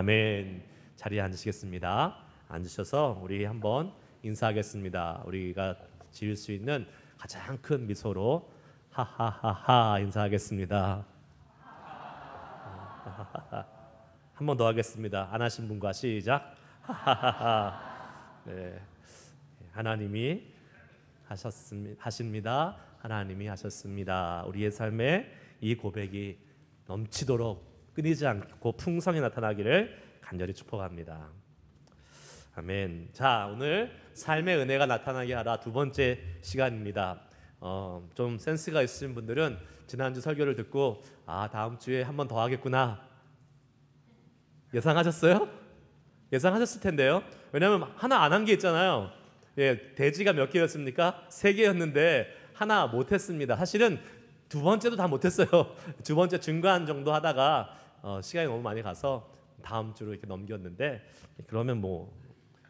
아멘. 자리에 앉으시겠습니다. 앉으셔서 우리 한번 인사하겠습니다. 우리가 지을 수 있는 가장 큰 미소로 하하하하 인사하겠습니다. 한 번 더 하겠습니다. 안 하신 분과 시작. 하하하하. 네. 하나님이 하십니다. 하나님이 하셨습니다. 우리의 삶에 이 고백이 넘치도록 끊이지 않고 풍성히 나타나기를 간절히 축복합니다. 아멘. 자, 오늘 삶의 은혜가 나타나게 하라 두 번째 시간입니다. 좀 센스가 있으신 분들은 지난주 설교를 듣고 다음 주에 한 번 더 하겠구나 예상하셨어요? 예상하셨을 텐데요. 왜냐하면 하나 안 한 게 있잖아요. 예, 대지가 몇 개였습니까? 3개였는데 하나 못했습니다. 사실은 두 번째도 다 못했어요. 두 번째 중간 정도 하다가 시간이 너무 많이 가서 다음 주로 이렇게 넘겼는데, 그러면 뭐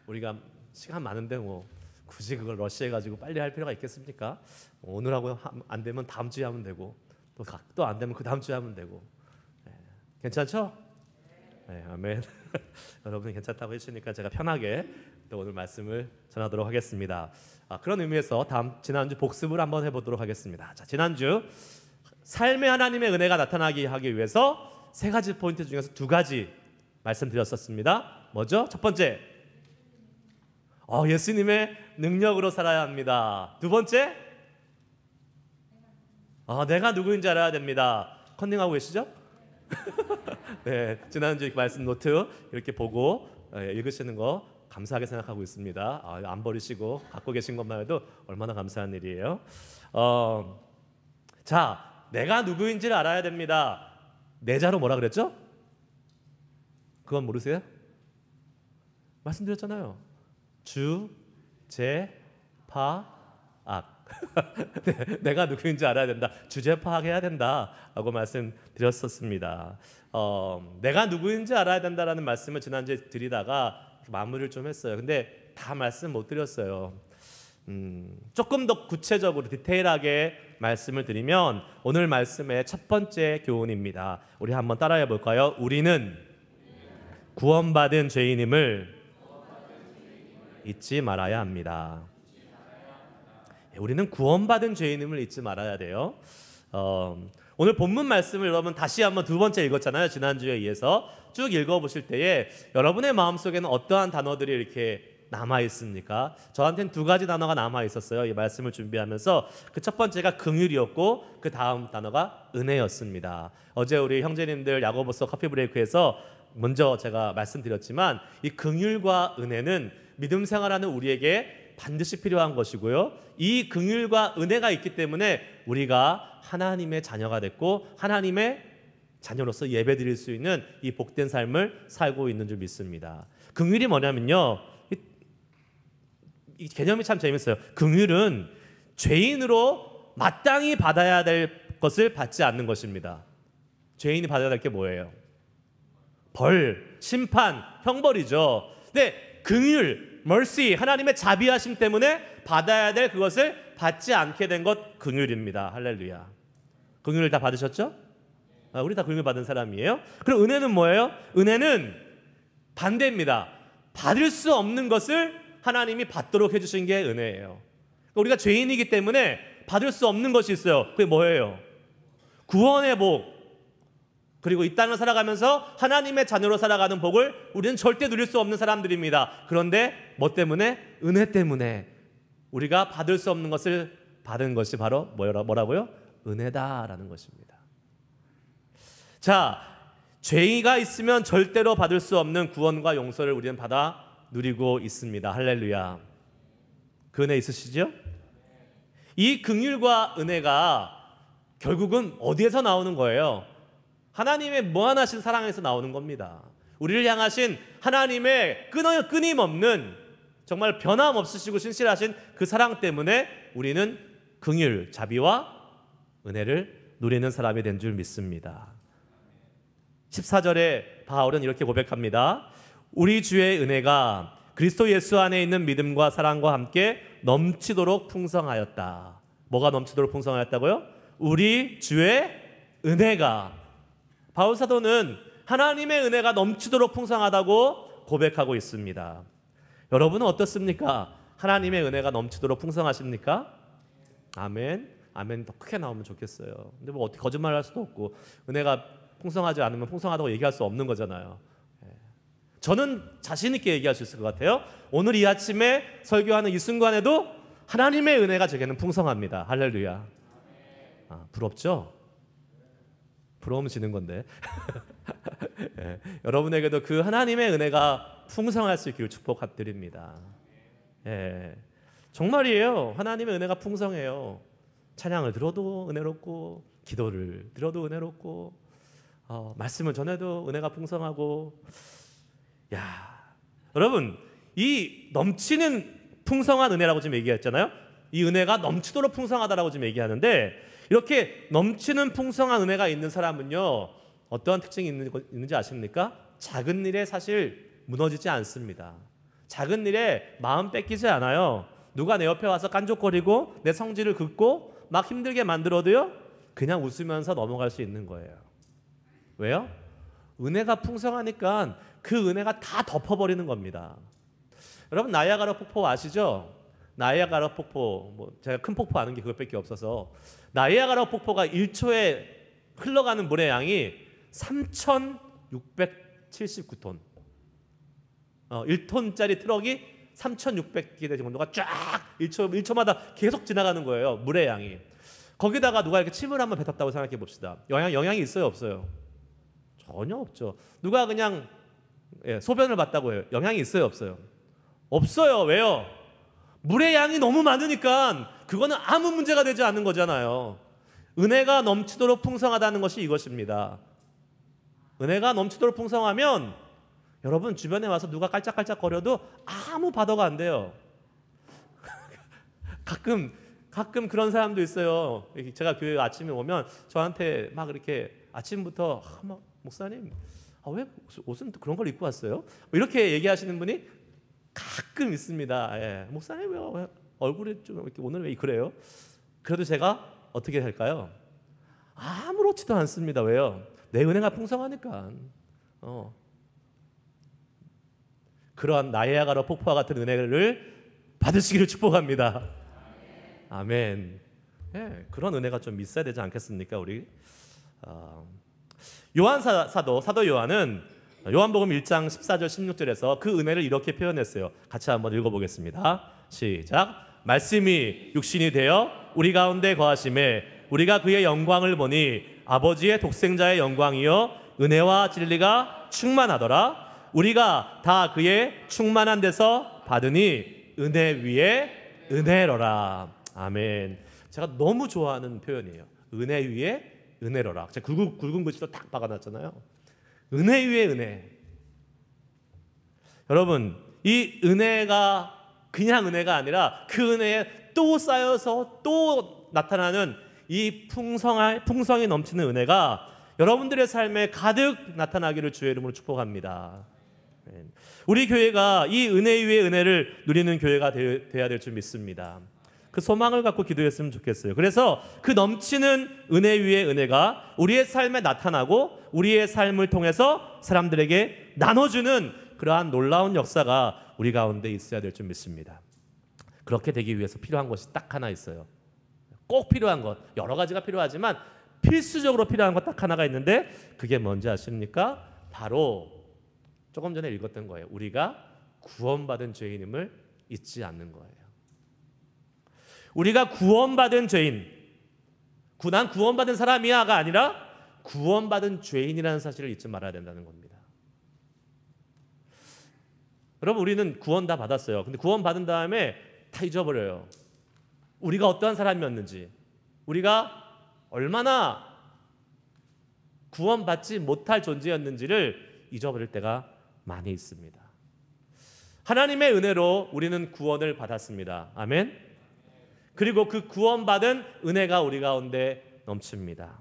우리가 시간 많은데 뭐 굳이 그걸 러시해가지고 빨리 할 필요가 있겠습니까? 오늘 하고 안 되면 다음 주에 하면 되고 또 안 되면 그 다음 주에 하면 되고. 네. 괜찮죠? 네, 아멘. 여러분이 괜찮다고 해주시니까 제가 편하게 또 오늘 말씀을 전하도록 하겠습니다. 그런 의미에서 지난주 복습을 한번 해보도록 하겠습니다. 자, 지난주 삶의 하나님의 은혜가 나타나게 하기 위해서 3가지 포인트 중에서 2가지 말씀드렸었습니다. 뭐죠? 첫 번째, 예수님의 능력으로 살아야 합니다. 두 번째, 내가 누구인지 알아야 됩니다. 컨닝하고 계시죠? 네, 지난주 말씀 노트 이렇게 보고 읽으시는 거 감사하게 생각하고 있습니다. 안 버리시고 갖고 계신 것만 해도 얼마나 감사한 일이에요. 자, 내가 누구인지를 알아야 됩니다. 내자로 뭐라 그랬죠? 그건 모르세요? 말씀드렸잖아요. 주, 제, 파, 악. 네, 내가 누구인지 알아야 된다. 주제 파악해야 된다라고 말씀드렸었습니다. 내가 누구인지 알아야 된다라는 말씀을 지난주에 드리다가 마무리를 좀 했어요. 근데 다 말씀 못 드렸어요. 조금 더 구체적으로 디테일하게 말씀을 드리면 오늘 말씀의 첫 번째 교훈입니다. 우리 한번 따라해 볼까요? 우리는 구원받은 죄인임을 잊지 말아야 합니다. 우리는 구원받은 죄인임을 잊지 말아야 돼요. 오늘 본문 말씀을 여러분 다시 한번 두 번째 읽었잖아요. 지난주에 이어서 쭉 읽어보실 때에 여러분의 마음속에는 어떠한 단어들이 이렇게 남아있습니까? 저한테는 2가지 단어가 남아있었어요. 이 말씀을 준비하면서 그 첫 번째가 긍휼이었고 그 다음 단어가 은혜였습니다. 어제 우리 형제님들 야고보서 커피 브레이크에서 먼저 제가 말씀드렸지만 이 긍휼과 은혜는 믿음 생활하는 우리에게 반드시 필요한 것이고요. 이 긍휼과 은혜가 있기 때문에 우리가 하나님의 자녀가 됐고 하나님의 자녀로서 예배드릴 수 있는 이 복된 삶을 살고 있는 줄 믿습니다. 긍휼이 뭐냐면요, 이 개념이 참 재밌어요. 긍휼은 죄인으로 마땅히 받아야 될 것을 받지 않는 것입니다. 죄인이 받아야 될 게 뭐예요? 벌, 심판, 형벌이죠. 근데 긍휼, mercy, 하나님의 자비하심 때문에 받아야 될 그것을 받지 않게 된 것 긍휼입니다. 할렐루야. 긍휼을 다 받으셨죠? 우리 다 긍휼 받은 사람이에요. 그럼 은혜는 뭐예요? 은혜는 반대입니다. 받을 수 없는 것을 하나님이 받도록 해주신 게 은혜예요. 우리가 죄인이기 때문에 받을 수 없는 것이 있어요. 그게 뭐예요? 구원의 복. 그리고 이 땅을 살아가면서 하나님의 자녀로 살아가는 복을 우리는 절대 누릴 수 없는 사람들입니다. 그런데 뭐 때문에? 은혜 때문에 우리가 받을 수 없는 것을 받은 것이 바로 뭐라고요? 은혜다라는 것입니다. 자, 죄가 있으면 절대로 받을 수 없는 구원과 용서를 우리는 받아 누리고 있습니다. 할렐루야. 그 은혜 있으시죠? 이 긍휼과 은혜가 결국은 어디에서 나오는 거예요? 하나님의 무한하신 사랑에서 나오는 겁니다. 우리를 향하신 하나님의 끊임없는 정말 변함없으시고 신실하신 그 사랑 때문에 우리는 긍휼, 자비와 은혜를 누리는 사람이 된 줄 믿습니다. 14절에 바울은 이렇게 고백합니다. 우리 주의 은혜가 그리스도 예수 안에 있는 믿음과 사랑과 함께 넘치도록 풍성하였다. 뭐가 넘치도록 풍성하였다고요? 우리 주의 은혜가. 바울 사도는 하나님의 은혜가 넘치도록 풍성하다고 고백하고 있습니다. 여러분은 어떻습니까? 하나님의 은혜가 넘치도록 풍성하십니까? 아멘. 아멘 더 크게 나오면 좋겠어요. 근데 뭐 어떻게 거짓말할 수도 없고 은혜가 풍성하지 않으면 풍성하다고 얘기할 수 없는 거잖아요. 저는 자신 있게 얘기할 수 있을 것 같아요. 오늘 이 아침에 설교하는 이 순간에도 하나님의 은혜가 제게는 풍성합니다. 할렐루야. 부럽죠? 부러우면 지는 건데. 예, 여러분에게도 그 하나님의 은혜가 풍성할 수 있기를 축복드립니다. 예, 정말이에요. 하나님의 은혜가 풍성해요. 찬양을 들어도 은혜롭고, 기도를 들어도 은혜롭고, 말씀을 전해도 은혜가 풍성하고. 야, 여러분, 이 넘치는 풍성한 은혜라고 지금 얘기했잖아요. 이 은혜가 넘치도록 풍성하다라고 지금 얘기하는데, 이렇게 넘치는 풍성한 은혜가 있는 사람은요, 어떠한 특징이 있는지 아십니까? 작은 일에 사실 무너지지 않습니다. 작은 일에 마음 뺏기지 않아요. 누가 내 옆에 와서 깐족거리고 내 성질을 긋고 막 힘들게 만들어도요, 그냥 웃으면서 넘어갈 수 있는 거예요. 왜요? 은혜가 풍성하니까 그 은혜가 다 덮어버리는 겁니다. 여러분, 나이아가라 폭포 아시죠? 나이아가라 폭포, 뭐 제가 큰 폭포 아는 게 그것밖에 없어서, 나이아가라 폭포가 1초에 흘러가는 물의 양이 3,679톤. 1톤짜리 트럭이 3,600개 정도가 쫙 1초마다 계속 지나가는 거예요. 물의 양이. 거기다가 누가 이렇게 침을 한번 뱉었다고 생각해 봅시다. 영향이 있어요, 없어요? 전혀 없죠. 누가 그냥 소변을 봤다고 해요. 영향이 있어요, 없어요? 없어요. 왜요? 물의 양이 너무 많으니까 그거는 아무 문제가 되지 않는 거잖아요. 은혜가 넘치도록 풍성하다는 것이 이것입니다. 은혜가 넘치도록 풍성하면 여러분 주변에 와서 누가 깔짝깔짝거려도 아무 바더가 안 돼요. 가끔 그런 사람도 있어요. 제가 교회 아침에 오면 저한테 막 이렇게 아침부터 목사님, 왜 옷은 또 그런 걸 입고 왔어요? 이렇게 얘기하시는 분이 가끔 있습니다. 예. 목사님, 왜 얼굴이 좀 이렇게 오늘 왜 그래요? 그래도 제가 어떻게 할까요? 아무렇지도 않습니다. 왜요? 내 은혜가 풍성하니까. 그러한 나이아가라 폭포와 같은 은혜를 받으시기를 축복합니다. 아멘. 예, 그런 은혜가 좀 있어야 되지 않겠습니까, 우리? 사도 요한은 요한복음 1장 14절 16절에서 그 은혜를 이렇게 표현했어요. 같이 한번 읽어보겠습니다. 시작. 말씀이 육신이 되어 우리 가운데 거하심에 우리가 그의 영광을 보니 아버지의 독생자의 영광이요 은혜와 진리가 충만하더라. 우리가 다 그의 충만한 데서 받으니 은혜 위에 은혜로라. 아멘. 제가 너무 좋아하는 표현이에요. 은혜 위에 은혜로라. 제가 굵은 글씨로 딱 박아놨잖아요. 은혜 위에 은혜. 여러분, 이 은혜가 그냥 은혜가 아니라 그 은혜에 또 쌓여서 또 나타나는 이 풍성이 넘치는 은혜가 여러분들의 삶에 가득 나타나기를 주의 이름으로 축복합니다. 우리 교회가 이 은혜 위에 은혜를 누리는 교회가 되어야 될 줄 믿습니다. 그 소망을 갖고 기도했으면 좋겠어요. 그래서 그 넘치는 은혜 위에 은혜가 우리의 삶에 나타나고 우리의 삶을 통해서 사람들에게 나눠주는 그러한 놀라운 역사가 우리 가운데 있어야 될 줄 믿습니다. 그렇게 되기 위해서 필요한 것이 딱 하나 있어요. 꼭 필요한 것, 여러 가지가 필요하지만 필수적으로 필요한 것 딱 하나가 있는데 그게 뭔지 아십니까? 바로 조금 전에 읽었던 거예요. 우리가 구원받은 죄인임을 잊지 않는 거예요. 우리가 구원받은 죄인, 난 구원받은 사람이야가 아니라 구원받은 죄인이라는 사실을 잊지 말아야 된다는 겁니다. 여러분, 우리는 구원 다 받았어요. 근데 구원 받은 다음에 다 잊어버려요. 우리가 어떠한 사람이었는지, 우리가 얼마나 구원받지 못할 존재였는지를 잊어버릴 때가 많이 있습니다. 하나님의 은혜로 우리는 구원을 받았습니다. 아멘. 그리고 그 구원받은 은혜가 우리 가운데 넘칩니다.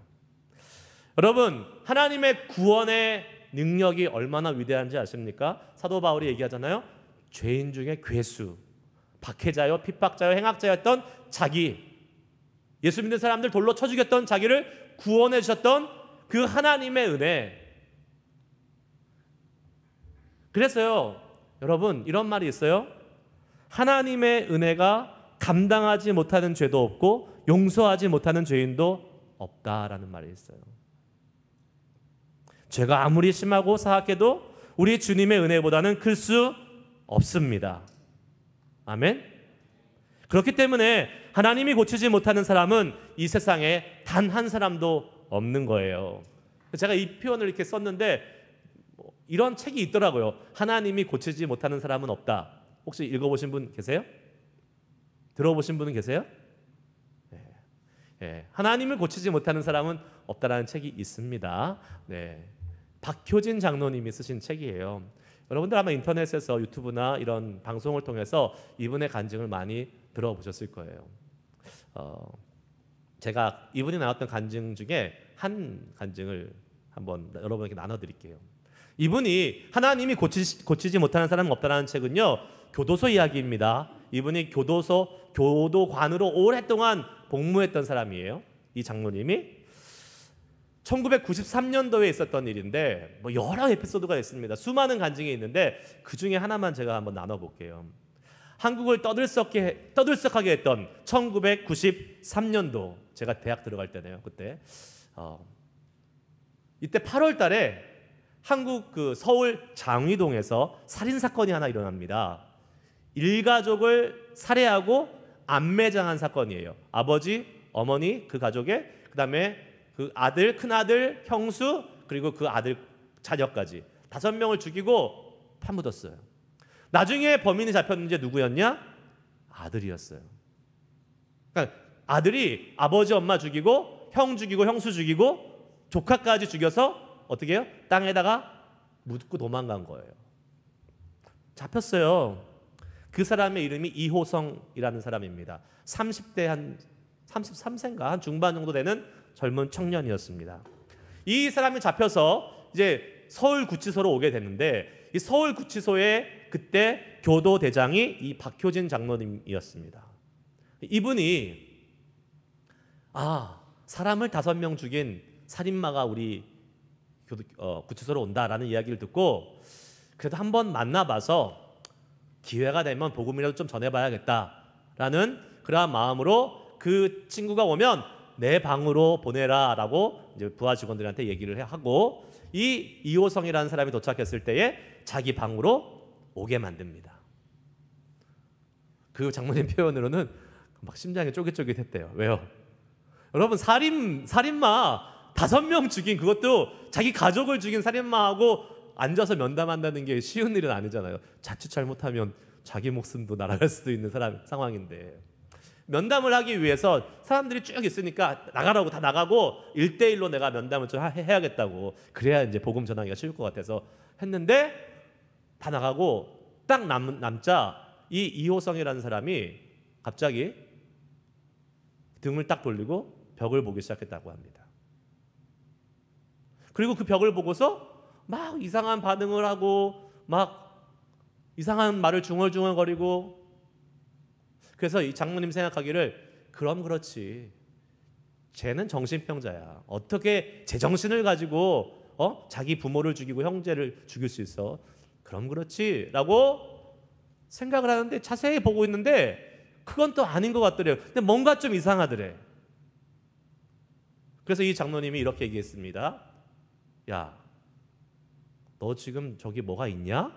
여러분, 하나님의 구원의 능력이 얼마나 위대한지 아십니까? 사도 바울이 얘기하잖아요. 죄인 중에 괴수, 박해자요, 핍박자요, 행악자였던 자기, 예수 믿는 사람들 돌로 쳐 죽였던 자기를 구원해 주셨던 그 하나님의 은혜, 그래서요, 여러분, 이런 말이 있어요. 하나님의 은혜가 감당하지 못하는 죄도 없고 용서하지 못하는 죄인도 없다라는 말이 있어요. 죄가 아무리 심하고 사악해도 우리 주님의 은혜보다는 클 수 없습니다. 아멘. 그렇기 때문에 하나님이 고치지 못하는 사람은 이 세상에 단 한 사람도 없는 거예요. 제가 이 표현을 이렇게 썼는데 이런 책이 있더라고요. 하나님이 고치지 못하는 사람은 없다. 혹시 읽어보신 분 계세요? 들어보신 분은 계세요? 네. 하나님을 고치지 못하는 사람은 없다라는 책이 있습니다. 네. 박효진 장로님이 쓰신 책이에요. 여러분들 아마 인터넷에서 유튜브나 이런 방송을 통해서 이분의 간증을 많이 들어보셨을 거예요. 제가 이분이 나왔던 간증 중에 한 간증을 한번 여러분에게 나눠드릴게요. 이분이 하나님이 고치지 못하는 사람은 없다라는 책은요, 교도소 이야기입니다. 이분이 교도관으로 오랫동안 복무했던 사람이에요. 이 장로님이 1993년도에 있었던 일인데 뭐 여러 에피소드가 있습니다. 수많은 간증이 있는데 그 중에 하나만 제가 한번 나눠볼게요. 한국을 떠들썩하게 했던 1993년도, 제가 대학 들어갈 때네요. 그때 이때 8월 달에 한국 서울 장위동에서 살인 사건이 하나 일어납니다. 일가족을 살해하고 암매장한 사건이에요. 아버지, 어머니, 그 가족에 그다음에 그 아들, 큰아들, 형수, 그리고 그 아들 자녀까지 5명을 죽이고 파묻었어요. 나중에 범인이 잡혔는지 누구였냐? 아들이었어요. 그러니까 아들이 아버지, 엄마 죽이고 형 죽이고 형수 죽이고 조카까지 죽여서 어떻게 해요? 땅에다가 묻고 도망간 거예요. 잡혔어요. 그 사람의 이름이 이호성이라는 사람입니다. 30대 한 33세인가 한 중반 정도 되는 젊은 청년이었습니다. 이 사람이 잡혀서 이제 서울구치소로 오게 됐는데 이 서울구치소에 그때 교도대장이 이 박효진 장로님이었습니다. 이분이 사람을 5명 죽인 살인마가 우리 구치소로 온다라는 이야기를 듣고 그래도 한번 만나봐서 기회가 되면 복음이라도 좀 전해봐야겠다라는 그러한 마음으로 그 친구가 오면 내 방으로 보내라라고 이제 부하 직원들한테 얘기를 하고 이 이호성이라는 사람이 도착했을 때에 자기 방으로 오게 만듭니다. 그 장모님 표현으로는 막 심장이 쫄깃쫄깃했대요. 왜요? 여러분 살인마 5명 죽인, 그것도 자기 가족을 죽인 살인마하고 앉아서 면담한다는 게 쉬운 일은 아니잖아요. 자칫 잘못하면 자기 목숨도 날아갈 수도 있는 상황인데 면담을 하기 위해서 사람들이 쭉 있으니까 나가라고 다 나가고 1대1로 내가 면담을 좀 해야겠다고, 그래야 이제 복음 전하기가 쉬울 것 같아서 했는데 다 나가고 딱 남자 이 이호성이라는 사람이 갑자기 등을 딱 돌리고 벽을 보기 시작했다고 합니다. 그리고 그 벽을 보고서 막 이상한 반응을 하고 막 이상한 말을 중얼중얼거리고, 그래서 이 장모님 생각하기를 그럼 그렇지, 쟤는 정신병자야. 어떻게 제정신을 가지고 자기 부모를 죽이고 형제를 죽일 수 있어? 그럼 그렇지 라고 생각을 하는데 자세히 보고 있는데 그건 또 아닌 것 같더래요. 근데 뭔가 좀 이상하더래. 그래서 이 장로님이 이렇게 얘기했습니다. 야, 너 지금 저기 뭐가 있냐?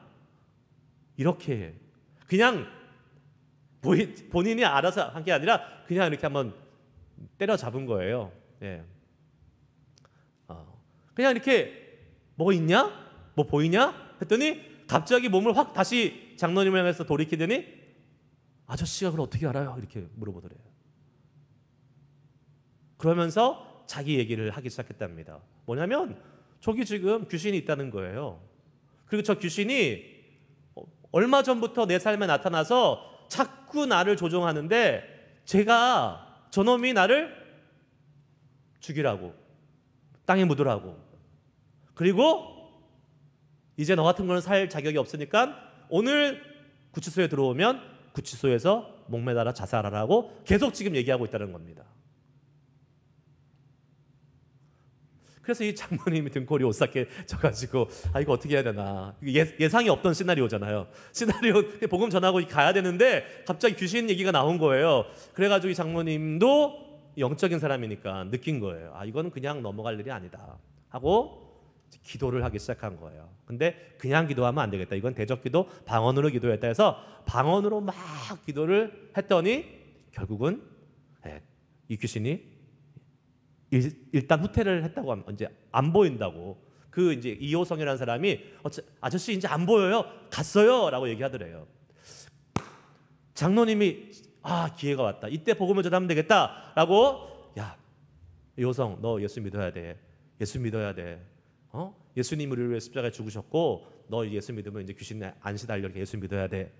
이렇게 해. 그냥 본인이 알아서 한 게 아니라 그냥 이렇게 한번 때려잡은 거예요. 예. 그냥 이렇게 뭐 있냐? 뭐 보이냐? 했더니 갑자기 몸을 확 다시 장로님을 향해서 돌이키더니 아저씨가 그걸 어떻게 알아요? 이렇게 물어보더래요. 그러면서 자기 얘기를 하기 시작했답니다. 뭐냐면 저기 지금 귀신이 있다는 거예요. 그리고 저 귀신이 얼마 전부터 내 삶에 나타나서 자꾸 나를 조종하는데 저놈이 나를 죽이라고, 땅에 묻으라고, 그리고 이제 너 같은 거는 살 자격이 없으니까 오늘 구치소에 들어오면 구치소에서 목매달아 자살하라고 계속 지금 얘기하고 있다는 겁니다. 그래서 이 장로님이 등골이 오싹해 져가지고 이거 어떻게 해야 되나. 예상이 없던 시나리오잖아요. 시나리오 복음 전하고 가야 되는데 갑자기 귀신 얘기가 나온 거예요. 그래가지고 이 장로님도 영적인 사람이니까 느낀 거예요. 이거는 그냥 넘어갈 일이 아니다 하고 기도를 하기 시작한 거예요. 근데 그냥 기도하면 안 되겠다. 이건 대적기도 방언으로 기도했다 해서 방언으로 막 기도를 했더니 결국은 이 귀신이 일단 후퇴를 했다고 하면 이제 안 보인다고. 그 이제 이호성이라는 사람이 아저씨 이제 안 보여요. 갔어요라고 얘기하더래요. 장로님이 기회가 왔다. 이때 복음을 전하면 되겠다라고. 야, 이호성 너 예수 믿어야 돼. 예수 믿어야 돼. 예수님이 우리를 위해 십자가에 죽으셨고 너 예수 믿으면 이제 귀신에 안 시달려. 예수 믿어야 돼.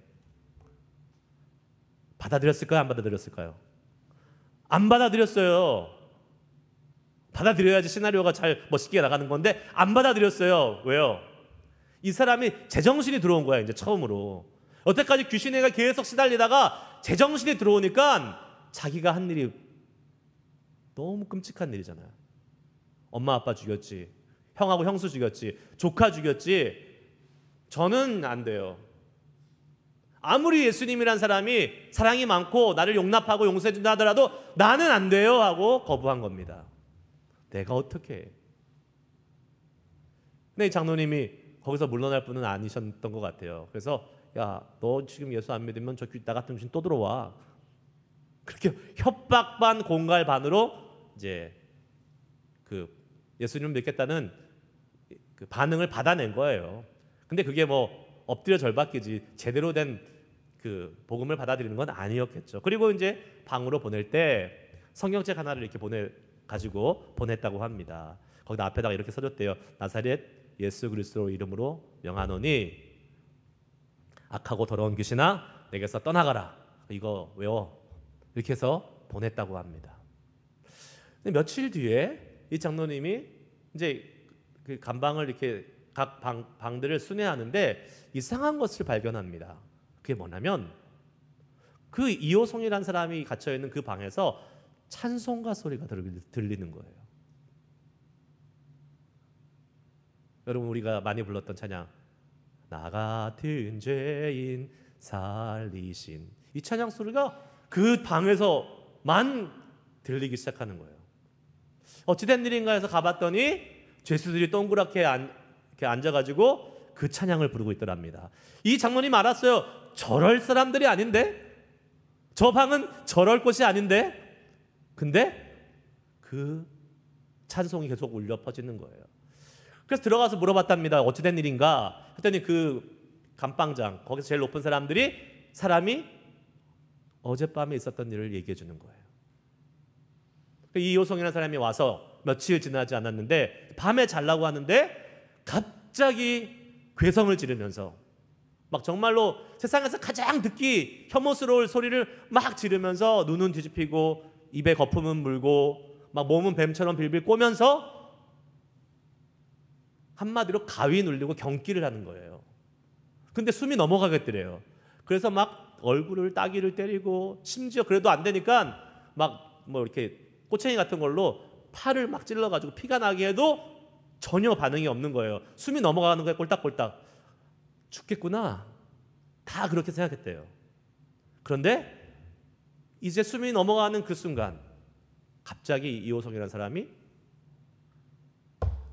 받아들였을까요? 안 받아들였을까요? 안 받아들였어요. 받아들여야지 시나리오가 잘 멋있게 나가는 건데 안 받아들였어요. 왜요? 이 사람이 제정신이 들어온 거야. 이제 처음으로. 여태까지 귀신에게 계속 시달리다가 제정신이 들어오니까 자기가 한 일이 너무 끔찍한 일이잖아요. 엄마 아빠 죽였지. 형하고 형수 죽였지. 조카 죽였지. 저는 안 돼요. 아무리 예수님이란 사람이 사랑이 많고 나를 용납하고 용서해준다 하더라도 나는 안 돼요 하고 거부한 겁니다. 내가 어떻게 해? 근데 이 장로님이 거기서 물러날 분은 아니셨던 것 같아요. 그래서 야, 너 지금 예수 안 믿으면 저 나 같은 귀신 또 들어와. 그렇게 협박 반 공갈 반으로 이제 그 예수님을 믿겠다는 그 반응을 받아낸 거예요. 근데 그게 뭐 엎드려 절받기지 제대로 된 그 복음을 받아들이는 건 아니었겠죠. 그리고 이제 방으로 보낼 때 성경책 하나를 이렇게 가지고 보냈다고 합니다. 거기다 앞에다가 이렇게 써줬대요. 나사렛 예수 그리스도 이름으로 명하노니 악하고 더러운 귀신아 내게서 떠나가라. 이거 외워. 이렇게 해서 보냈다고 합니다. 근데 며칠 뒤에 이 장로님이 이제 그 감방을 이렇게 각 방들을 순회하는데 이상한 것을 발견합니다. 그게 뭐냐면 그 이호성이라는 사람이 갇혀 있는 그 방에서 찬송가 소리가 들리는 거예요. 여러분 우리가 많이 불렀던 찬양 나 같은 죄인 살리신 이 찬양 소리가 그 방에서만 들리기 시작하는 거예요. 어찌된 일인가 해서 가봤더니 죄수들이 동그랗게 이렇게 앉아가지고 그 찬양을 부르고 있더랍니다. 이 장로님 알았어요. 저럴 사람들이 아닌데 저 방은 저럴 곳이 아닌데 근데 그 찬송이 계속 울려 퍼지는 거예요. 그래서 들어가서 물어봤답니다. 어찌된 일인가 했더니 그 감방장 거기서 제일 높은 사람이 어젯밤에 있었던 일을 얘기해 주는 거예요. 이호성이라는 사람이 와서 며칠 지나지 않았는데 밤에 자려고 하는데 갑자기 괴성을 지르면서 막 정말로 세상에서 가장 듣기 혐오스러울 소리를 막 지르면서 눈은 뒤집히고 입에 거품은 물고 막 몸은 뱀처럼 빌빌 꼬면서 한마디로 가위 눌리고 경기를 하는 거예요. 근데 숨이 넘어가겠더래요. 그래서 막 얼굴을 따귀를 때리고 심지어 그래도 안 되니까 막 뭐 이렇게 꼬챙이 같은 걸로 팔을 막 찔러가지고 피가 나게 해도 전혀 반응이 없는 거예요. 숨이 넘어가는 거예요. 꼴딱꼴딱. 죽겠구나. 다 그렇게 생각했대요. 그런데 이제 숨이 넘어가는 그 순간 갑자기 이호성이라는 사람이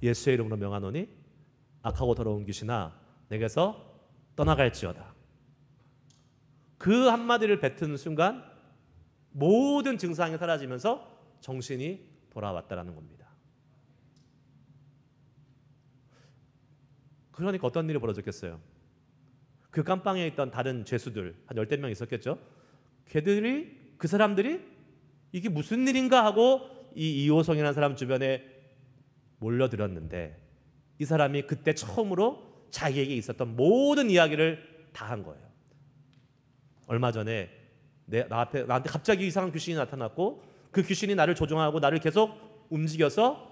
예수의 이름으로 명하노니 악하고 더러운 귀신아 내게서 떠나갈지어다. 그 한마디를 뱉은 순간 모든 증상이 사라지면서 정신이 돌아왔다라는 겁니다. 그러니까 어떤 일이 벌어졌겠어요? 그 깜방에 있던 다른 죄수들 한 10대 명 있었겠죠? 그 사람들이 이게 무슨 일인가 하고 이 이호성이라는 사람 주변에 몰려들었는데 이 사람이 그때 처음으로 자기에게 있었던 모든 이야기를 다 한 거예요. 얼마 전에 나한테 갑자기 이상한 귀신이 나타났고 그 귀신이 나를 조종하고 나를 계속 움직여서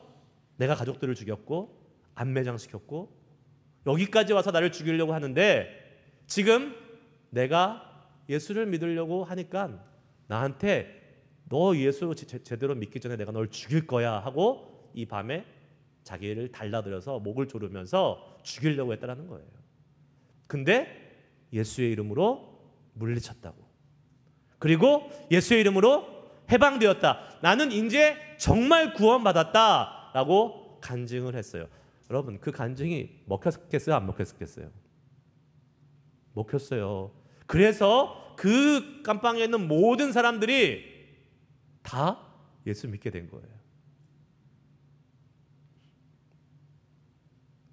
내가 가족들을 죽였고 안매장시켰고 여기까지 와서 나를 죽이려고 하는데 지금 내가 예수를 믿으려고 하니까 나한테 너 예수 제대로 믿기 전에 내가 널 죽일 거야 하고 이 밤에 자기를 달라들어서 목을 조르면서 죽이려고 했다는 거예요. 근데 예수의 이름으로 물리쳤다고. 그리고 예수의 이름으로 해방되었다. 나는 이제 정말 구원받았다라고 간증을 했어요. 여러분, 그 간증이 먹혔겠어요? 안 먹혔겠어요? 먹혔어요. 그래서 그 깜빵에 있는 모든 사람들이 다 예수 믿게 된 거예요.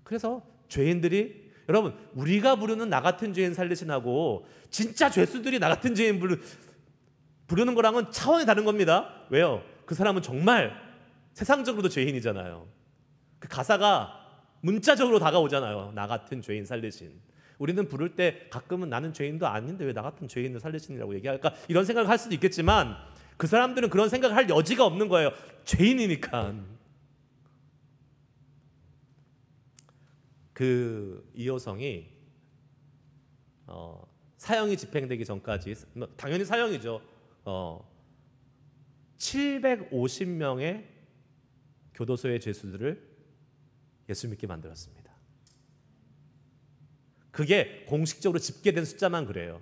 그래서 죄인들이, 여러분, 우리가 부르는 나 같은 죄인 살리신하고 진짜 죄수들이 나 같은 죄인 부르는 거랑은 차원이 다른 겁니다. 왜요? 그 사람은 정말 세상적으로도 죄인이잖아요. 그 가사가 문자적으로 다가오잖아요. 나 같은 죄인 살리신. 우리는 부를 때 가끔은 나는 죄인도 아닌데 왜 나 같은 죄인을 살리신이라고 얘기할까? 이런 생각을 할 수도 있겠지만 그 사람들은 그런 생각을 할 여지가 없는 거예요. 죄인이니까. 그 이호성이 사형이 집행되기 전까지, 당연히 사형이죠. 750명의 교도소의 죄수들을 예수 믿게 만들었습니다. 그게 공식적으로 집계된 숫자만 그래요.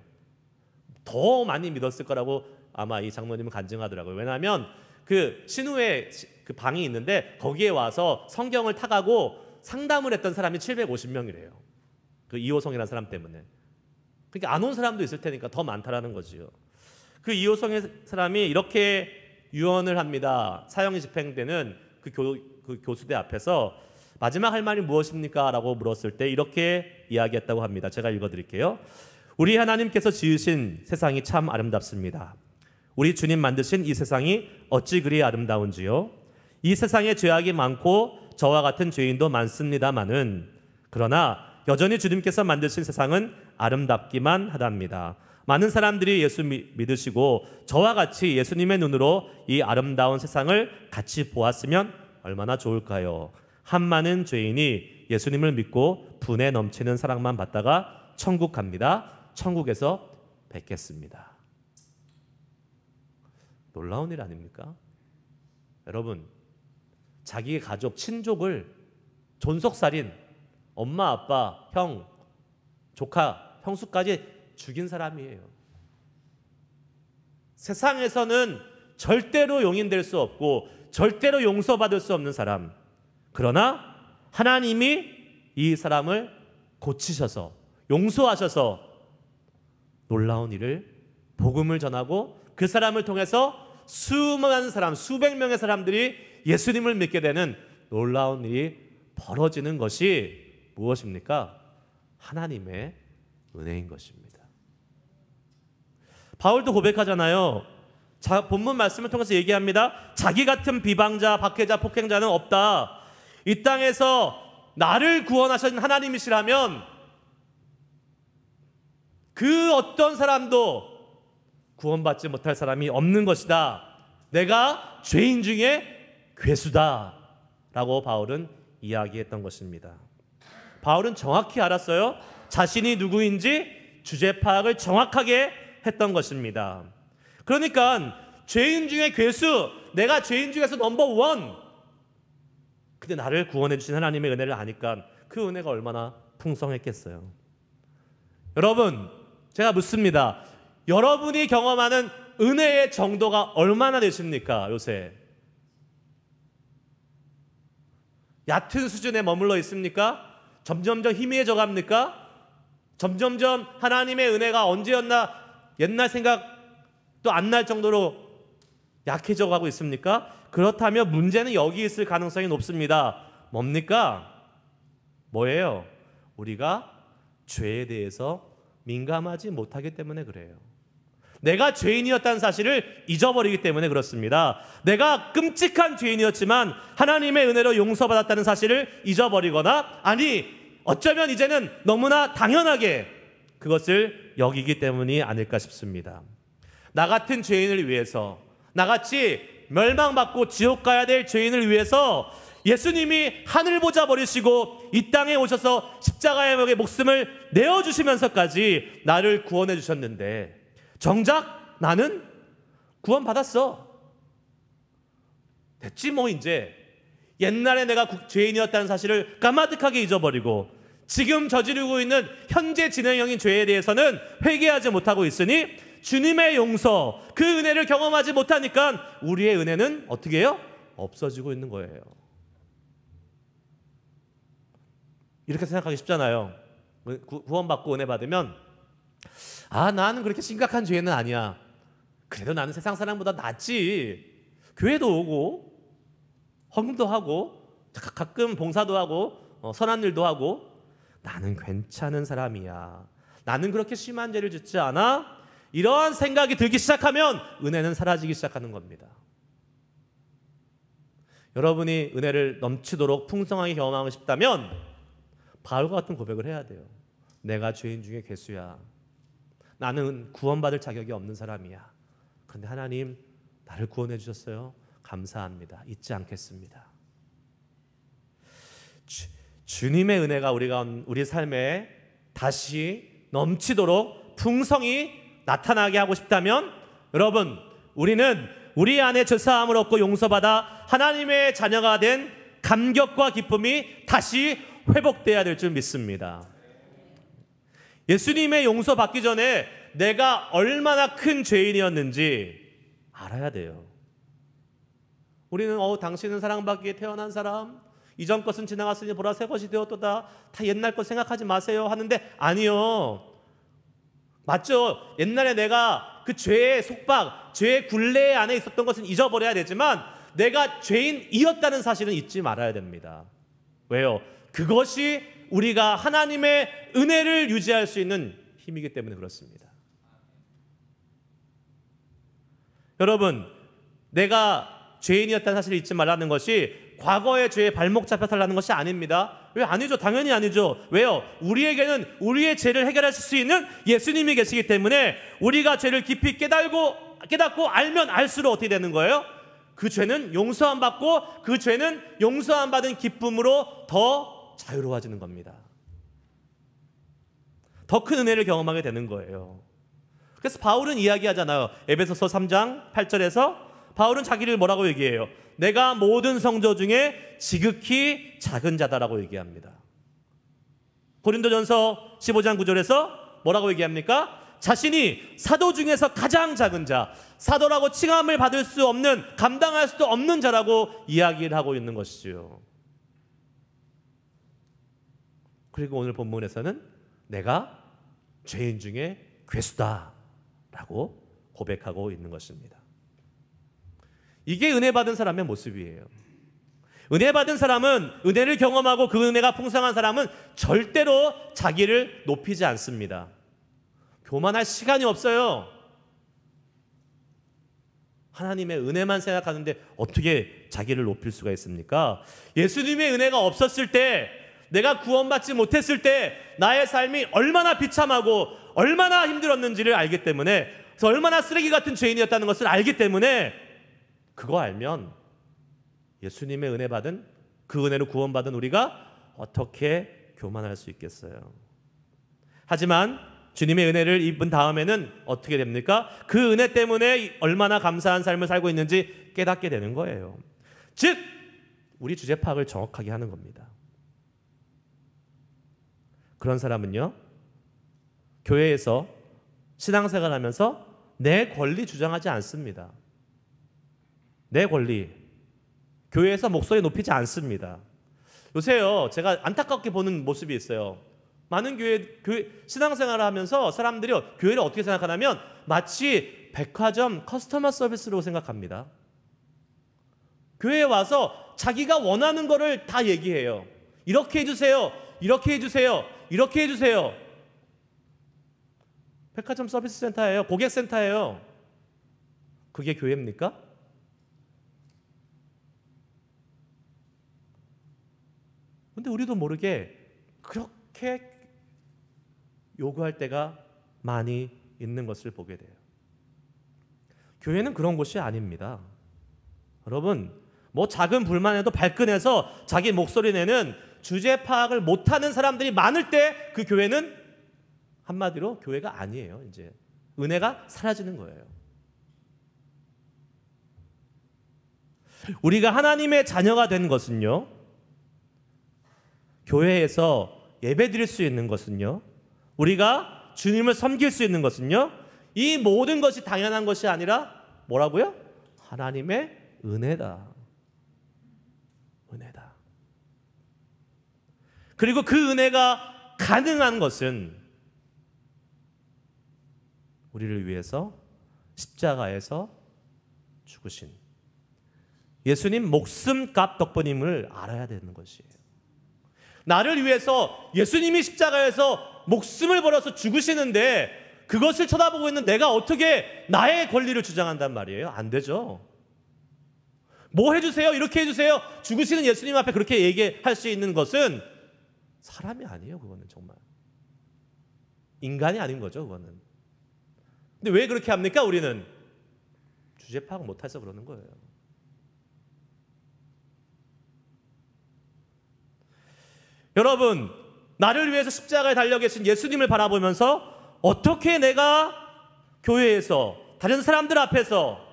더 많이 믿었을 거라고 아마 이 장로님은 간증하더라고요. 왜냐하면 그 신우의 그 방이 있는데 거기에 와서 성경을 타가고 상담을 했던 사람이 750명이래요. 그 이호성이라는 사람 때문에. 그러니까 안 온 사람도 있을 테니까 더 많다라는 거지요. 그 이호성의 사람이 이렇게 유언을 합니다. 사형이 집행되는 그 교수대 앞에서 마지막 할 말이 무엇입니까? 라고 물었을 때 이렇게 이야기했다고 합니다. 제가 읽어드릴게요. 우리 하나님께서 지으신 세상이 참 아름답습니다. 우리 주님 만드신 이 세상이 어찌 그리 아름다운지요. 이 세상에 죄악이 많고 저와 같은 죄인도 많습니다마는, 그러나 여전히 주님께서 만드신 세상은 아름답기만 하답니다. 많은 사람들이 예수 믿으시고 저와 같이 예수님의 눈으로 이 아름다운 세상을 같이 보았으면 얼마나 좋을까요? 한 많은 죄인이 예수님을 믿고 분에 넘치는 사랑만 받다가 천국 갑니다. 천국에서 뵙겠습니다. 놀라운 일 아닙니까? 여러분, 자기의 가족, 친족을 존속살인, 엄마, 아빠, 형, 조카, 형수까지 죽인 사람이에요. 세상에서는 절대로 용인될 수 없고 절대로 용서받을 수 없는 사람. 그러나 하나님이 이 사람을 고치셔서 용서하셔서 놀라운 일을, 복음을 전하고 그 사람을 통해서 수많은 사람, 수백 명의 사람들이 예수님을 믿게 되는 놀라운 일이 벌어지는 것이 무엇입니까? 하나님의 은혜인 것입니다. 바울도 고백하잖아요. 본문 말씀을 통해서 얘기합니다. 자기 같은 비방자, 박해자, 폭행자는 없다. 이 땅에서 나를 구원하신 하나님이시라면 그 어떤 사람도 구원받지 못할 사람이 없는 것이다. 내가 죄인 중에 괴수다 라고 바울은 이야기했던 것입니다. 바울은 정확히 알았어요. 자신이 누구인지 주제 파악을 정확하게 했던 것입니다. 그러니까 죄인 중에 괴수, 내가 죄인 중에서 넘버원. 근데 나를 구원해 주신 하나님의 은혜를 아니까 그 은혜가 얼마나 풍성했겠어요. 여러분, 제가 묻습니다. 여러분이 경험하는 은혜의 정도가 얼마나 되십니까? 요새 얕은 수준에 머물러 있습니까? 점점점 희미해져 갑니까? 점점점 하나님의 은혜가 언제였나 옛날 생각도 안 날 정도로 약해져 가고 있습니까? 그렇다면 문제는 여기 있을 가능성이 높습니다. 뭡니까? 뭐예요? 우리가 죄에 대해서 민감하지 못하기 때문에 그래요. 내가 죄인이었다는 사실을 잊어버리기 때문에 그렇습니다. 내가 끔찍한 죄인이었지만 하나님의 은혜로 용서받았다는 사실을 잊어버리거나, 아니 어쩌면 이제는 너무나 당연하게 그것을 여기기 때문이 아닐까 싶습니다. 나 같은 죄인을 위해서, 나같이 멸망받고 지옥 가야 될 죄인을 위해서 예수님이 하늘 보좌 버리시고 이 땅에 오셔서 십자가의 벽에 목숨을 내어주시면서까지 나를 구원해 주셨는데 정작 나는 구원받았어. 됐지 뭐 이제. 옛날에 내가 죄인이었다는 사실을 까마득하게 잊어버리고 지금 저지르고 있는 현재 진행형인 죄에 대해서는 회개하지 못하고 있으니 주님의 용서, 그 은혜를 경험하지 못하니까 우리의 은혜는 어떻게 해요? 없어지고 있는 거예요. 이렇게 생각하기 쉽잖아요. 구원받고 은혜 받으면 나는 그렇게 심각한 죄는 아니야. 그래도 나는 세상 사람보다 낫지. 교회도 오고 헌금도 하고 가끔 봉사도 하고 선한 일도 하고 나는 괜찮은 사람이야. 나는 그렇게 심한 죄를 짓지 않아. 이러한 생각이 들기 시작하면 은혜는 사라지기 시작하는 겁니다. 여러분이 은혜를 넘치도록 풍성하게 경험하고 싶다면 바울과 같은 고백을 해야 돼요. 내가 죄인 중에 괴수야. 나는 구원받을 자격이 없는 사람이야. 그런데 하나님 나를 구원해 주셨어요. 감사합니다. 잊지 않겠습니다. 주님의 은혜가 우리 삶에 다시 넘치도록 풍성히 나타나게 하고 싶다면 여러분, 우리는 우리 안에 죄사함을 얻고 용서받아 하나님의 자녀가 된 감격과 기쁨이 다시 회복돼야 될 줄 믿습니다. 예수님의 용서받기 전에 내가 얼마나 큰 죄인이었는지 알아야 돼요. 우리는 당신은 사랑받기에 태어난 사람, 이전 것은 지나갔으니 보라 새 것이 되었도다, 다 옛날 것 생각하지 마세요 하는데 아니요. 맞죠? 옛날에 내가 그 죄의 속박, 죄의 굴레 안에 있었던 것은 잊어버려야 되지만 내가 죄인이었다는 사실은 잊지 말아야 됩니다. 왜요? 그것이 우리가 하나님의 은혜를 유지할 수 있는 힘이기 때문에 그렇습니다. 여러분, 내가 죄인이었다는 사실을 잊지 말라는 것이 과거의 죄에 발목 잡혀 살라는 것이 아닙니다. 왜 아니죠? 당연히 아니죠. 왜요? 우리에게는 우리의 죄를 해결하실 수 있는 예수님이 계시기 때문에 우리가 죄를 깊이 깨닫고 알면 알수록 어떻게 되는 거예요? 그 죄는 용서함 받고 그 죄는 용서함 받은 기쁨으로 더 자유로워지는 겁니다. 더 큰 은혜를 경험하게 되는 거예요. 그래서 바울은 이야기하잖아요. 에베소서 3장 8절에서 바울은 자기를 뭐라고 얘기해요? 내가 모든 성도 중에 지극히 작은 자다라고 얘기합니다. 고린도전서 15장 9절에서 뭐라고 얘기합니까? 자신이 사도 중에서 가장 작은 자, 사도라고 칭함을 받을 수 없는, 감당할 수도 없는 자라고 이야기를 하고 있는 것이죠. 그리고 오늘 본문에서는 내가 죄인 중에 괴수다라고 고백하고 있는 것입니다. 이게 은혜 받은 사람의 모습이에요. 은혜 받은 사람은, 은혜를 경험하고 그 은혜가 풍성한 사람은 절대로 자기를 높이지 않습니다. 교만할 시간이 없어요. 하나님의 은혜만 생각하는데 어떻게 자기를 높일 수가 있습니까? 예수님의 은혜가 없었을 때, 내가 구원받지 못했을 때 나의 삶이 얼마나 비참하고 얼마나 힘들었는지를 알기 때문에, 그래서 얼마나 쓰레기 같은 죄인이었다는 것을 알기 때문에, 그거 알면 예수님의 은혜 받은, 그 은혜로 구원받은 우리가 어떻게 교만할 수 있겠어요? 하지만 주님의 은혜를 입은 다음에는 어떻게 됩니까? 그 은혜 때문에 얼마나 감사한 삶을 살고 있는지 깨닫게 되는 거예요. 즉, 우리 주제 파악을 정확하게 하는 겁니다. 그런 사람은요, 교회에서 신앙생활하면서 내 권리 주장하지 않습니다. 내 권리, 교회에서 목소리 높이지 않습니다. 요새요, 제가 안타깝게 보는 모습이 있어요. 많은 교회 신앙생활을 하면서 사람들이 교회를 어떻게 생각하냐면 마치 백화점 커스터머 서비스로 생각합니다. 교회에 와서 자기가 원하는 거를 다 얘기해요. 이렇게 해주세요, 이렇게 해주세요, 이렇게 해주세요. 백화점 서비스 센터예요. 고객센터예요. 그게 교회입니까? 근데 우리도 모르게 그렇게 요구할 때가 많이 있는 것을 보게 돼요. 교회는 그런 곳이 아닙니다. 여러분, 뭐 작은 불만에도 발끈해서 자기 목소리 내는 주제 파악을 못하는 사람들이 많을 때 그 교회는 한마디로 교회가 아니에요. 이제 은혜가 사라지는 거예요. 우리가 하나님의 자녀가 된 것은요, 교회에서 예배 드릴 수 있는 것은요, 우리가 주님을 섬길 수 있는 것은요, 이 모든 것이 당연한 것이 아니라 뭐라고요? 하나님의 은혜다. 은혜다. 그리고 그 은혜가 가능한 것은 우리를 위해서 십자가에서 죽으신 예수님 목숨값 덕분임을 알아야 되는 것이에요. 나를 위해서 예수님이 십자가에서 목숨을 걸어서 죽으시는데 그것을 쳐다보고 있는 내가 어떻게 나의 권리를 주장한단 말이에요? 안 되죠. 뭐 해주세요, 이렇게 해주세요, 죽으시는 예수님 앞에 그렇게 얘기할 수 있는 것은 사람이 아니에요. 그거는 정말 인간이 아닌 거죠. 그거는. 근데 왜 그렇게 합니까? 우리는 주제 파악 못해서 그러는 거예요. 여러분, 나를 위해서 십자가에 달려 계신 예수님을 바라보면서 어떻게 내가 교회에서 다른 사람들 앞에서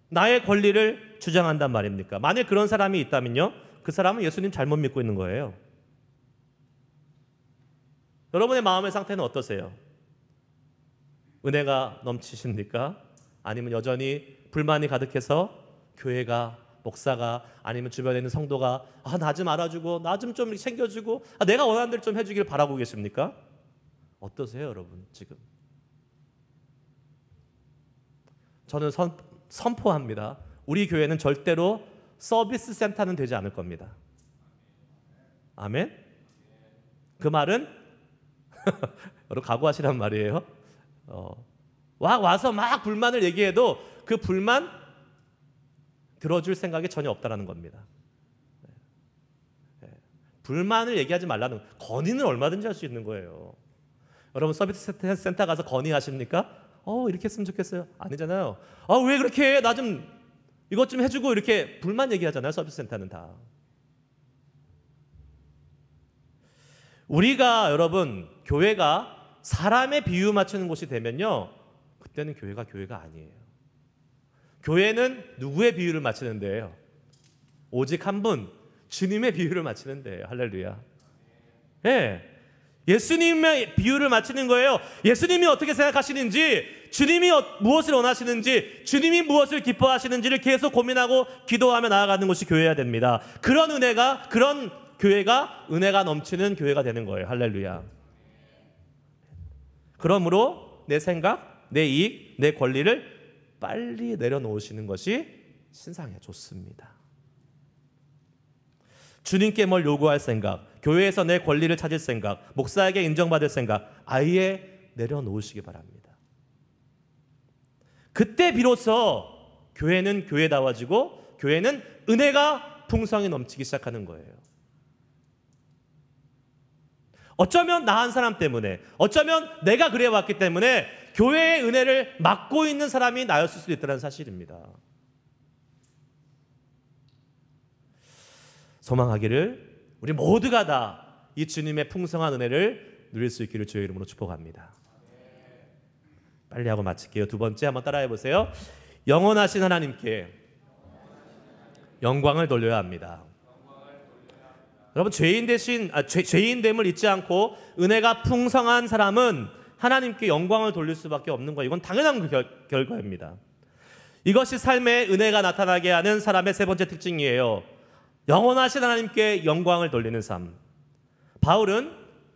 나의 권리를 주장한단 말입니까? 만약 그런 사람이 있다면요, 그 사람은 예수님 잘못 믿고 있는 거예요. 여러분의 마음의 상태는 어떠세요? 은혜가 넘치십니까? 아니면 여전히 불만이 가득해서 교회가, 목사가, 아니면 주변에 있는 성도가 나 좀 알아주고 나 좀 챙겨주고 내가 원하는 대로 좀 해주길 바라고 계십니까? 어떠세요, 여러분? 지금 저는 선포합니다. 우리 교회는 절대로 서비스 센터는 되지 않을 겁니다. 아멘? 그 말은 여러분 각오하시란 말이에요. 와서 막 불만을 얘기해도 그 불만 들어줄 생각이 전혀 없다라는 겁니다. 불만을 얘기하지 말라는, 건의는 얼마든지 할 수 있는 거예요. 여러분 서비스 센터 가서 건의하십니까? 이렇게 했으면 좋겠어요. 아니잖아요. 왜 그렇게 해? 나 좀 이것 좀 해주고, 이렇게 불만 얘기하잖아요. 서비스 센터는 다. 우리가, 여러분, 교회가 사람의 비유 맞추는 곳이 되면요, 그때는 교회가 아니에요. 교회는 누구의 비유를 맞추는 데예요? 오직 한 분, 주님의 비유를 맞추는 데예요. 할렐루야. 네. 예수님의 비유를 맞추는 거예요. 예수님이 어떻게 생각하시는지, 주님이 무엇을 원하시는지, 주님이 무엇을 기뻐하시는지를 계속 고민하고 기도하며 나아가는 것이 교회여야 됩니다. 그런 교회가 은혜가 넘치는 교회가 되는 거예요. 할렐루야. 그러므로 내 생각, 내 이익, 내 권리를 빨리 내려놓으시는 것이 신상에 좋습니다. 주님께 뭘 요구할 생각, 교회에서 내 권리를 찾을 생각, 목사에게 인정받을 생각 아예 내려놓으시기 바랍니다. 그때 비로소 교회는 교회다워지고 교회는 은혜가 풍성히 넘치기 시작하는 거예요. 어쩌면 나 한 사람 때문에, 어쩌면 내가 그래왔기 때문에 교회의 은혜를 막고 있는 사람이 나였을 수도 있다는 사실입니다. 소망하기를 우리 모두가 다 이 주님의 풍성한 은혜를 누릴 수 있기를 주의 이름으로 축복합니다. 빨리 하고 마칠게요. 두 번째 한번 따라해 보세요. 영원하신 하나님께 영광을 돌려야 합니다. 여러분, 죄인됨을 잊지 않고 은혜가 풍성한 사람은 하나님께 영광을 돌릴 수밖에 없는 거예요. 이건 당연한 결과입니다. 이것이 삶의 은혜가 나타나게 하는 사람의 세 번째 특징이에요. 영원하신 하나님께 영광을 돌리는 삶. 바울은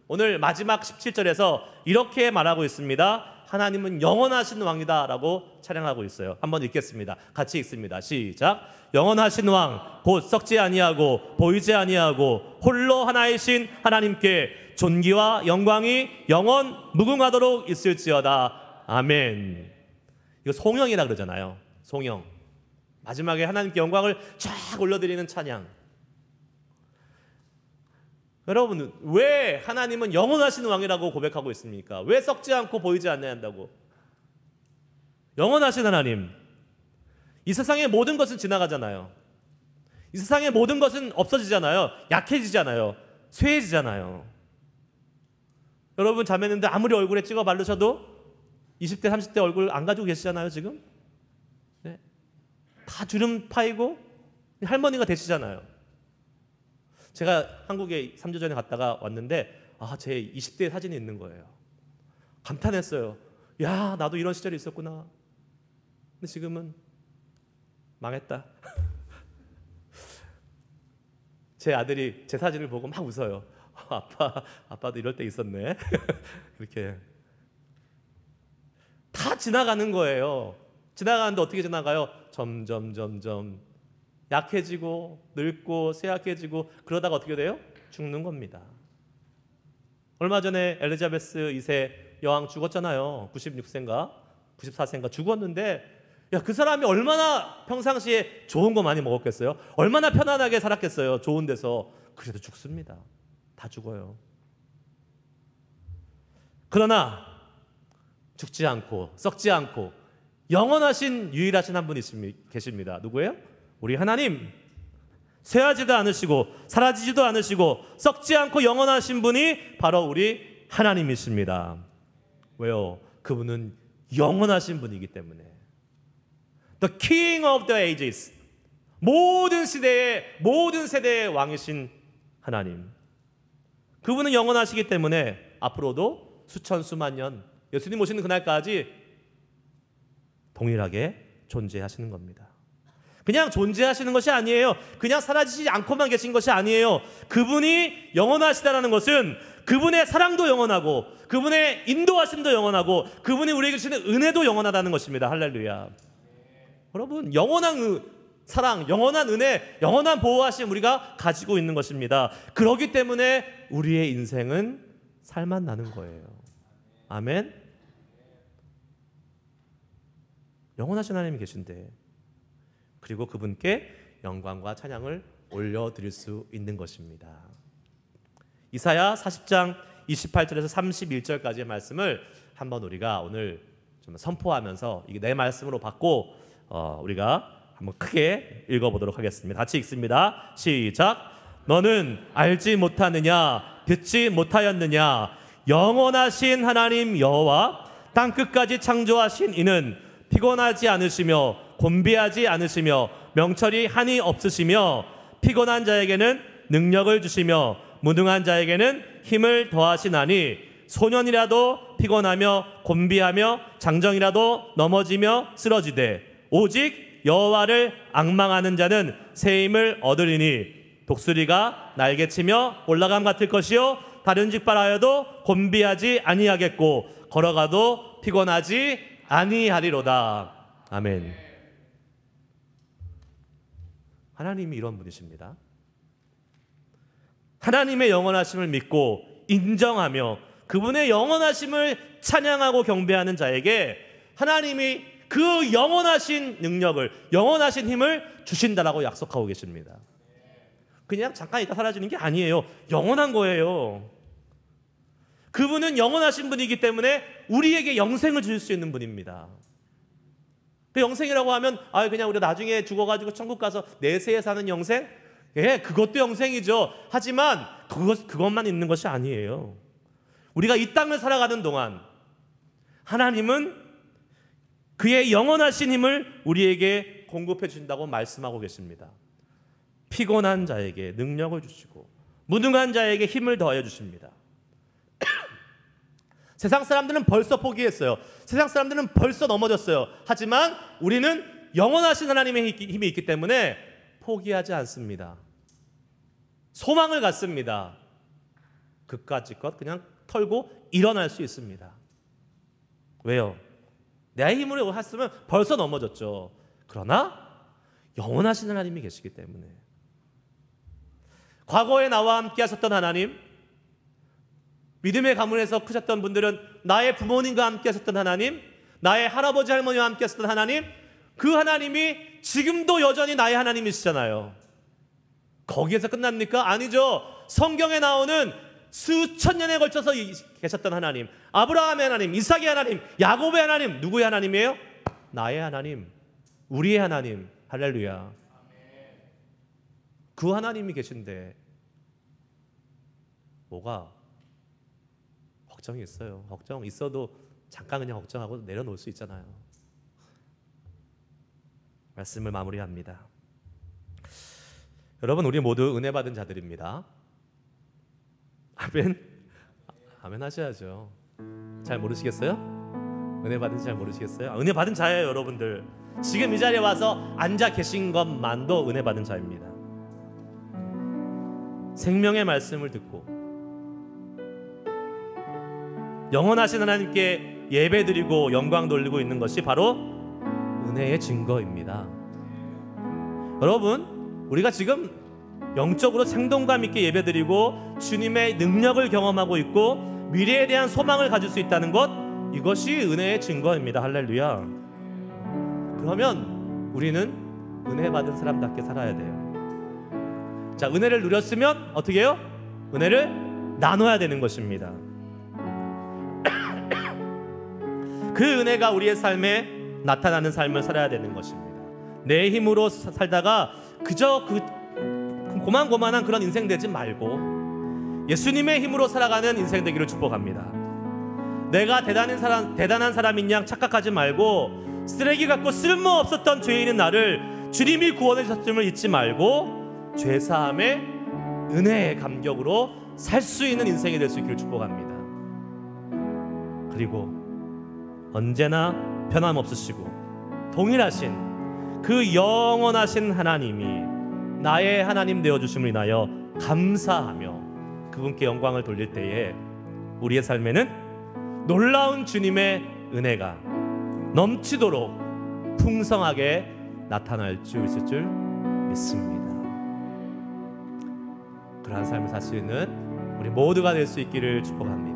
오늘 마지막 17절에서 이렇게 말하고 있습니다. 하나님은 영원하신 왕이다 라고 찬양하고 있어요. 한번 읽겠습니다. 같이 읽습니다. 시작. 영원하신 왕 곧 썩지 아니하고 보이지 아니하고 홀로 하나이신 하나님께 존귀와 영광이 영원 무궁하도록 있을지어다. 아멘. 이거 송영이라 그러잖아요. 송영. 마지막에 하나님께 영광을 쫙 올려드리는 찬양. 여러분, 왜 하나님은 영원하신 왕이라고 고백하고 있습니까? 왜 썩지 않고 보이지 않는다고? 영원하신 하나님. 이 세상의 모든 것은 지나가잖아요. 이 세상의 모든 것은 없어지잖아요. 약해지잖아요. 쇠해지잖아요. 여러분, 자매님들 아무리 얼굴에 찍어 바르셔도 20대 30대 얼굴 안 가지고 계시잖아요. 지금. 네. 다 주름 파이고 할머니가 되시잖아요. 제가 한국에 3주 전에 갔다가 왔는데 제 20대 사진이 있는 거예요. 감탄했어요. 야, 나도 이런 시절이 있었구나. 근데 지금은 망했다. 제 아들이 제 사진을 보고 막 웃어요. 아빠도 이럴 때 있었네. 이렇게 다 지나가는 거예요. 지나가는데 어떻게 지나가요? 점점 약해지고 늙고 쇠약해지고 그러다가 어떻게 돼요? 죽는 겁니다. 얼마 전에 엘리자베스 2세 여왕 죽었잖아요. 96세인가 94세인가 죽었는데 그 사람이 얼마나 평상시에 좋은 거 많이 먹었겠어요? 얼마나 편안하게 살았겠어요? 좋은 데서. 그래도 죽습니다. 다 죽어요. 그러나 죽지 않고 썩지 않고 영원하신 유일하신 한 분이 계십니다. 누구예요? 우리 하나님. 쇠하지도 않으시고 사라지지도 않으시고 썩지 않고 영원하신 분이 바로 우리 하나님이십니다. 왜요? 그분은 영원하신 분이기 때문에. The King of the Ages. 모든 시대의 모든 세대의 왕이신 하나님. 그분은 영원하시기 때문에 앞으로도 수천 수만 년 예수님 오시는 그날까지 동일하게 존재하시는 겁니다. 그냥 존재하시는 것이 아니에요. 그냥 사라지지 않고만 계신 것이 아니에요. 그분이 영원하시다라는 것은 그분의 사랑도 영원하고 그분의 인도하심도 영원하고 그분이 우리에게 주시는 은혜도 영원하다는 것입니다. 할렐루야. 여러분, 영원한 사랑, 영원한 은혜, 영원한 보호하심 우리가 가지고 있는 것입니다. 그렇기 때문에 우리의 인생은 살만 나는 거예요. 아멘. 영원하신 하나님이 계신데 그리고 그분께 영광과 찬양을 올려드릴 수 있는 것입니다. 이사야 40장 28절에서 31절까지의 말씀을 한번 우리가 오늘 좀 선포하면서 이게 내 말씀으로 받고 우리가 한번 크게 읽어보도록 하겠습니다. 같이 읽습니다. 시작. 너는 알지 못하느냐 듣지 못하였느냐 영원하신 하나님 여호와 땅끝까지 창조하신 이는 피곤하지 않으시며 곤비하지 않으시며 명철이 한이 없으시며 피곤한 자에게는 능력을 주시며 무능한 자에게는 힘을 더하시나니 소년이라도 피곤하며 곤비하며 장정이라도 넘어지며 쓰러지되 오직 여호와를 앙망하는 자는 새 힘을 얻으리니 독수리가 날개치며 올라감 같을 것이요 다른 직발하여도 곤비하지 아니하겠고 걸어가도 피곤하지 아니하리로다. 아멘. 하나님이 이런 분이십니다. 하나님의 영원하심을 믿고 인정하며 그분의 영원하심을 찬양하고 경배하는 자에게 하나님이 그 영원하신 능력을, 영원하신 힘을 주신다라고 약속하고 계십니다. 그냥 잠깐 있다 사라지는 게 아니에요. 영원한 거예요. 그분은 영원하신 분이기 때문에 우리에게 영생을 주실 수 있는 분입니다. 그 영생이라고 하면 그냥 우리가 나중에 죽어가지고 천국 가서 내세에 사는 영생? 예, 그것도 영생이죠. 하지만 그것만 있는 것이 아니에요. 우리가 이 땅을 살아가는 동안 하나님은 그의 영원하신 힘을 우리에게 공급해 주신다고 말씀하고 계십니다. 피곤한 자에게 능력을 주시고 무능한 자에게 힘을 더하여 주십니다. 세상 사람들은 벌써 포기했어요. 세상 사람들은 벌써 넘어졌어요. 하지만 우리는 영원하신 하나님의 힘이 있기 때문에 포기하지 않습니다. 소망을 갖습니다. 그까짓 것 그냥 털고 일어날 수 있습니다. 왜요? 내 힘으로 했으면 벌써 넘어졌죠. 그러나 영원하신 하나님이 계시기 때문에 과거에 나와 함께 하셨던 하나님, 믿음의 가문에서 크셨던 분들은 나의 부모님과 함께 하셨던 하나님, 나의 할아버지 할머니와 함께 하셨던 하나님, 그 하나님이 지금도 여전히 나의 하나님이시잖아요. 거기에서 끝납니까? 아니죠. 성경에 나오는 수천 년에 걸쳐서 계셨던 하나님, 아브라함의 하나님, 이삭의 하나님, 야곱의 하나님, 누구의 하나님이에요? 나의 하나님, 우리의 하나님. 할렐루야. 그 하나님이 계신데 뭐가 걱정이 있어요. 걱정 있어도 잠깐 그냥 걱정하고 내려놓을 수 있잖아요. 말씀을 마무리합니다. 여러분, 우리 모두 은혜 받은 자들입니다. 아멘. 아멘 하셔야죠. 잘 모르시겠어요? 은혜 받은 잘 모르시겠어요? 은혜 받은 자예요, 여러분들. 지금 이 자리에 와서 앉아 계신 것만도 은혜 받은 자입니다. 생명의 말씀을 듣고 영원하신 하나님께 예배드리고 영광 돌리고 있는 것이 바로 은혜의 증거입니다. 여러분, 우리가 지금 영적으로 생동감 있게 예배드리고 주님의 능력을 경험하고 있고 미래에 대한 소망을 가질 수 있다는 것, 이것이 은혜의 증거입니다. 할렐루야. 그러면 우리는 은혜 받은 사람답게 살아야 돼요. 자, 은혜를 누렸으면 어떻게 해요? 은혜를 나눠야 되는 것입니다. 그 은혜가 우리의 삶에 나타나는 삶을 살아야 되는 것입니다. 내 힘으로 살다가 그저 고만고만한 그런 인생 되지 말고 예수님의 힘으로 살아가는 인생 되기를 축복합니다. 내가 대단한 사람인 양 착각하지 말고 쓰레기 같고 쓸모없었던 죄인인 나를 주님이 구원해 주셨음을 잊지 말고 죄사함의 은혜의 감격으로 살 수 있는 인생이 될 수 있기를 축복합니다. 그리고 언제나 변함없으시고 동일하신 그 영원하신 하나님이 나의 하나님 되어주심을 인하여 감사하며 그분께 영광을 돌릴 때에 우리의 삶에는 놀라운 주님의 은혜가 넘치도록 풍성하게 나타날 수 있을 줄 믿습니다. 그러한 삶을 살 수 있는 우리 모두가 될 수 있기를 축복합니다.